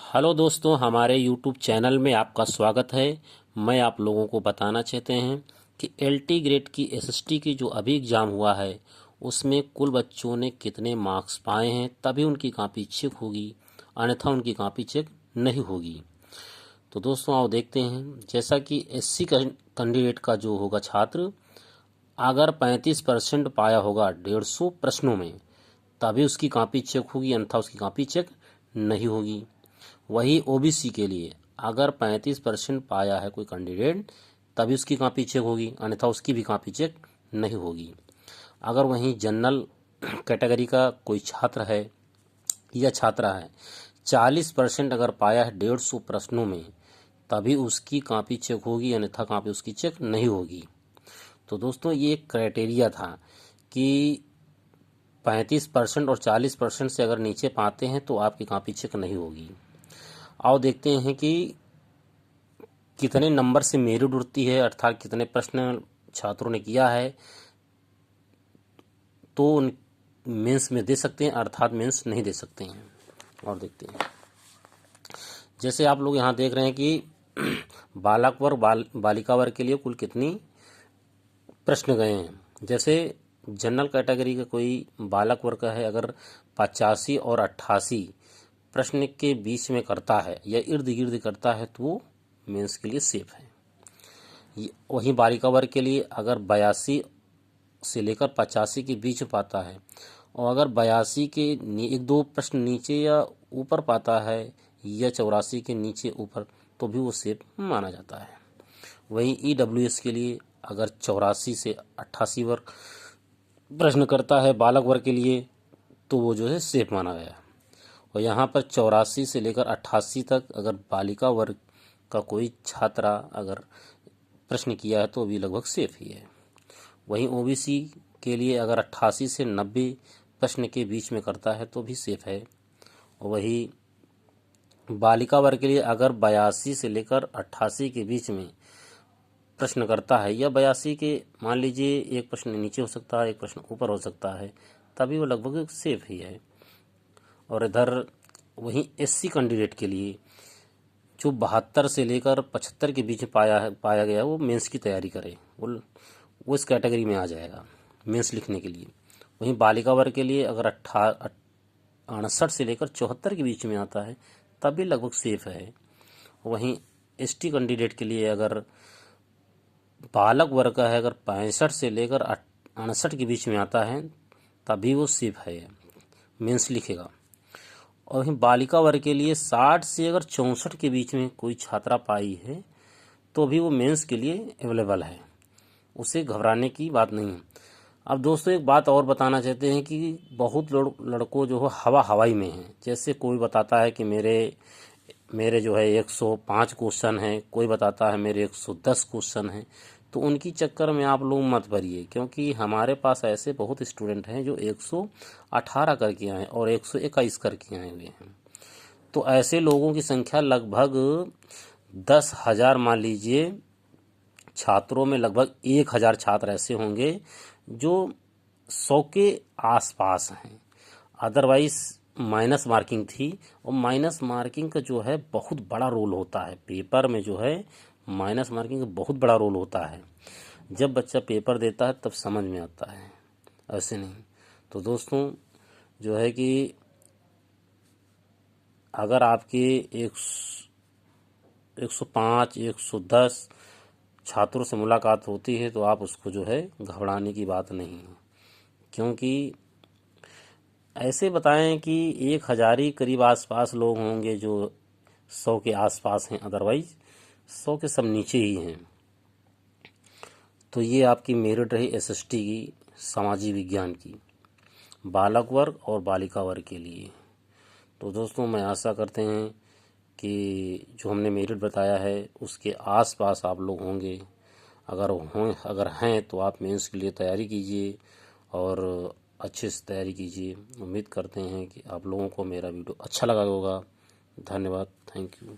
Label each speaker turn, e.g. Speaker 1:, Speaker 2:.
Speaker 1: Hello दोस्तों, हमारे YouTube channel में आपका स्वागत है। मैं आप लोगों को बताना चाहते हैं कि एलटी ग्रेड की एसएसटी की जो अभी एग्ज़ाम हुआ है उसमें कुल बच्चों ने कितने मार्क्स पाए हैं, तभी उनकी कॉपी चेक होगी, अन्यथा उनकी कॉपी चेक नहीं होगी। तो दोस्तों आओ देखते हैं। जैसा कि एससी कैंडिडेट का जो होगा छात्र, अगर 35% पाया होगा 150 प्रश्नों में, तभी उसकी कॉपी चेक होगी, अन्यथा उसकी कॉपी चेक नहीं होगी। वही ओबीसी के लिए अगर 35% पाया है कोई कैंडिडेट, तभी उसकी कॉपी चेक होगी, अन्यथा उसकी भी कॉपी चेक नहीं होगी। अगर वहीं जनरल कैटेगरी का कोई छात्र है या छात्रा है, 40% अगर पाया है 150 प्रश्नों में, तभी उसकी कॉपी चेक होगी, अन्यथा कॉपी उसकी चेक नहीं होगी। तो दोस्तों ये एक क्राइटेरिया था कि 35% और 40% से अगर नीचे पाते हैं तो आपकी कॉपी चेक नहीं होगी। आओ देखते हैं कि कितने नंबर से मेरिट उड़ती है, अर्थात कितने प्रश्न छात्रों ने किया है तो उन मेंस में दे सकते हैं, अर्थात मेंस नहीं दे सकते हैं। और देखते हैं, जैसे आप लोग यहाँ देख रहे हैं कि बालक वर्ग बालिका वर्ग के लिए कुल कितनी प्रश्न गए हैं। जैसे जनरल कैटेगरी का कोई बालक वर्ग का है, अगर 85 और 88 प्रश्न के बीच में करता है या इर्द गिर्द करता है तो वो मेंस के लिए सेफ है। वहीं बालिका वर्ग के लिए अगर 82 से लेकर 85 के बीच पाता है और अगर 82 के एक दो प्रश्न नीचे या ऊपर पाता है या 84 के नीचे ऊपर, तो भी वो सेफ माना जाता है। वहीं ईडब्ल्यूएस के लिए अगर 84 से 88 वर्ग प्रश्न करता है बालक वर्ग के लिए, तो वो जो है सेफ माना गया। और यहाँ पर 84 से लेकर 88 तक अगर बालिका वर्ग का कोई छात्रा अगर प्रश्न किया है तो भी लगभग सेफ ही है। वहीं ओबीसी के लिए अगर 88 से 90 प्रश्न के बीच में करता है तो भी सेफ है। और वही बालिका वर्ग के लिए अगर 82 से लेकर 88 के बीच में प्रश्न करता है या 82 के मान लीजिए एक प्रश्न नीचे हो सकता है, एक प्रश्न ऊपर हो सकता है, तभी वो लगभग सेफ ही है। और इधर वहीं एससी कैंडिडेट के लिए जो 72 से लेकर 75 के बीच पाया गया, वो मेंस की तैयारी करे, वो इस कैटेगरी में आ जाएगा मेंस लिखने के लिए। वहीं बालिका वर्ग के लिए अगर 68 से लेकर 74 के बीच में आता है तब भी लगभग सेफ है। वहीं एसटी कैंडिडेट के लिए अगर बालक वर्ग का है, अगर 65 से लेकर 68 के बीच में आता है तभी वो सेफ है, मेंस लिखेगा। और वहीं बालिका वर्ग के लिए 60 से अगर 64 के बीच में कोई छात्रा पाई है तो भी वो मेंस के लिए अवेलेबल है, उसे घबराने की बात नहीं है। अब दोस्तों एक बात और बताना चाहते हैं कि बहुत लड़कों जो है हवाई में हैं। जैसे कोई बताता है कि मेरे जो है 105 क्वेश्चन हैं, कोई बताता है मेरे 110 क्वेश्चन हैं, तो उनकी चक्कर में आप लोग मत पड़िए, क्योंकि हमारे पास ऐसे बहुत स्टूडेंट हैं जो 118 करके आए और 121 करके आए हुए हैं। तो ऐसे लोगों की संख्या लगभग 10,000 मान लीजिए, छात्रों में लगभग 1,000 छात्र ऐसे होंगे जो 100 के आसपास हैं। अदरवाइज माइनस मार्किंग थी, और माइनस मार्किंग का जो है बहुत बड़ा रोल होता है पेपर में, जो है माइनस मार्किंग का बहुत बड़ा रोल होता है। जब बच्चा पेपर देता है तब समझ में आता है, ऐसे नहीं। तो दोस्तों जो है कि अगर आपके 105 110 छात्रों से मुलाकात होती है तो आप उसको जो है घबराने की बात नहीं है, क्योंकि ऐसे बताएं कि 1,000 ही करीब आसपास लोग होंगे जो 100 के आसपास हैं, अदरवाइज 100 के सब नीचे ही हैं। तो ये आपकी मेरिट रही एसएसटी की सामाजिक विज्ञान की बालक वर्ग और बालिका वर्ग के लिए। तो दोस्तों मैं आशा करते हैं कि जो हमने मेरिट बताया है उसके आसपास आप लोग होंगे। अगर हैं तो आप मेंस के लिए तैयारी कीजिए और अच्छे से तैयारी कीजिए। उम्मीद करते हैं कि आप लोगों को मेरा वीडियो अच्छा लगा होगा। धन्यवाद, थैंक यू।